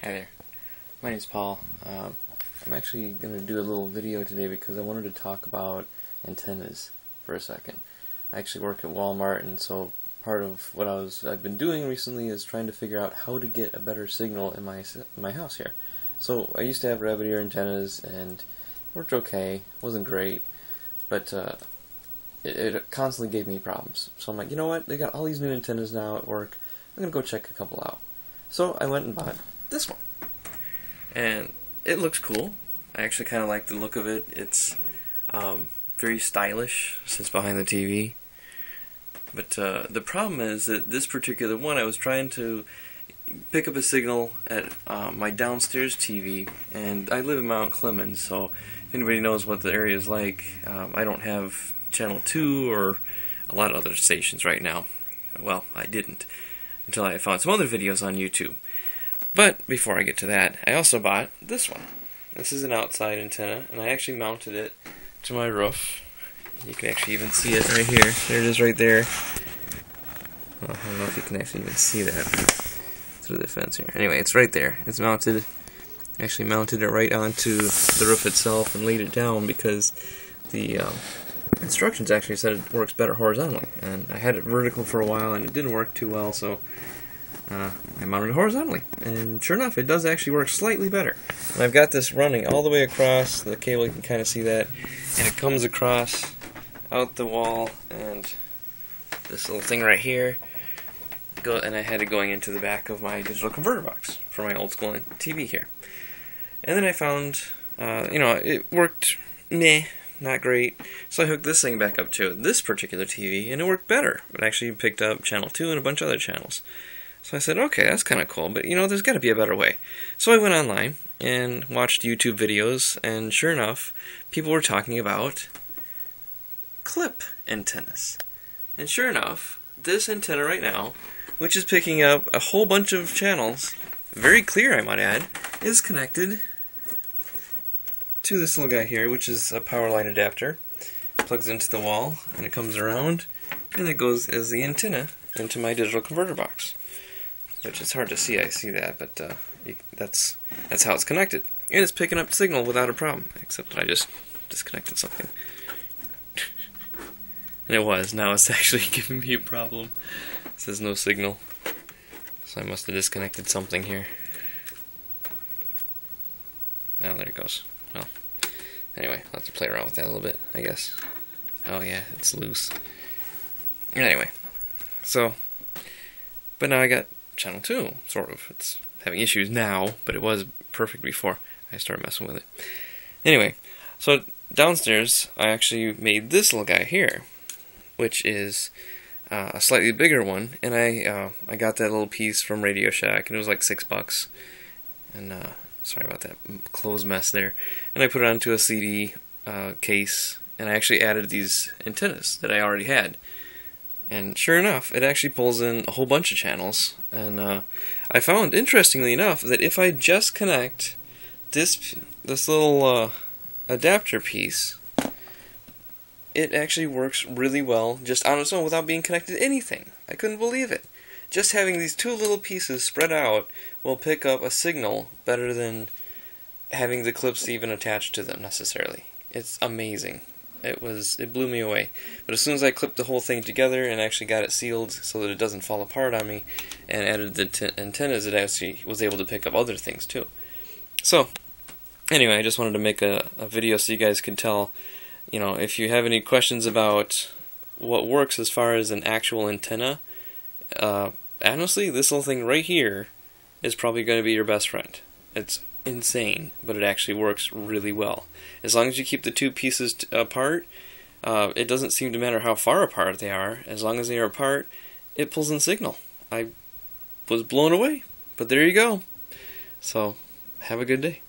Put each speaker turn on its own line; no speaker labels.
Hi there, my name's Paul. I'm actually going to do a little video today because I wanted to talk about antennas for a second. I actually work at Walmart, and so part of what I've been doing recently is trying to figure out how to get a better signal in my house here. So I used to have rabbit ear antennas and it worked okay, wasn't great, but it constantly gave me problems. So I'm like, you know what, they got all these new antennas now at work, I'm going to go check a couple out. So I went and bought this one. And it looks cool. I actually kind of like the look of it. It's very stylish, sits behind the TV. But the problem is that this particular one, I was trying to pick up a signal at my downstairs TV, and I live in Mount Clemens, so if anybody knows what the area is like, I don't have Channel 2 or a lot of other stations right now. Well, I didn't, until I found some other videos on YouTube. But before I get to that, I also bought this one. This is an outside antenna, and I actually mounted it to my roof. You can actually even see it right here. There it is right there. Well, I don't know if you can actually even see that through the fence here. Anyway, it's right there. It's mounted. I actually mounted it right onto the roof itself and laid it down because the instructions actually said it works better horizontally. And I had it vertical for a while, and it didn't work too well, so I mounted it horizontally, and sure enough, it does actually work slightly better. And I've got this running all the way across the cable. You can kind of see that, and it comes across out the wall, and this little thing right here, and I had it going into the back of my digital converter box for my old school TV here. And then I found, it worked meh, not great, so I hooked this thing back up to this particular TV, and it worked better. It actually picked up Channel 2 and a bunch of other channels. So I said, okay, that's kind of cool, but there's got to be a better way. So I went online and watched YouTube videos, and sure enough, people were talking about clip antennas. And sure enough, this antenna right now, which is picking up a whole bunch of channels, very clear I might add, is connected to this little guy here, which is a power line adapter. It plugs into the wall, and it comes around, and it goes as the antenna into my digital converter box. Which is hard to see, I see that, but that's how it's connected. And it's picking up signal without a problem, except that I just disconnected something. And it was, now it's actually giving me a problem. It says no signal. So I must have disconnected something here. Oh, there it goes. Well, anyway, I'll have to play around with that a little bit, I guess. Oh yeah, it's loose. Anyway, so, but now I got Channel 2, sort of. It's having issues now, but it was perfect before I started messing with it. Anyway, so downstairs, I actually made this little guy here, which is a slightly bigger one, and I got that little piece from Radio Shack, and it was like $6. And sorry about that clothes mess there. And I put it onto a CD case, and I actually added these antennas that I already had. And sure enough, it actually pulls in a whole bunch of channels. And I found, interestingly enough, that if I just connect this little adapter piece, it actually works really well just on its own without being connected to anything. I couldn't believe it. Just having these two little pieces spread out will pick up a signal better than having the clips even attached to them necessarily. It's amazing. It blew me away. But as soon as I clipped the whole thing together and actually got it sealed so that it doesn't fall apart on me, and added the antennas, it actually was able to pick up other things too. So, anyway, I just wanted to make a video so you guys can tell, if you have any questions about what works as far as an actual antenna, honestly, this little thing right here is probably going to be your best friend. It's insane, but it actually works really well. As long as you keep the two pieces apart, it doesn't seem to matter how far apart they are. As long as they are apart, it pulls in signal. I was blown away, but there you go. So, have a good day.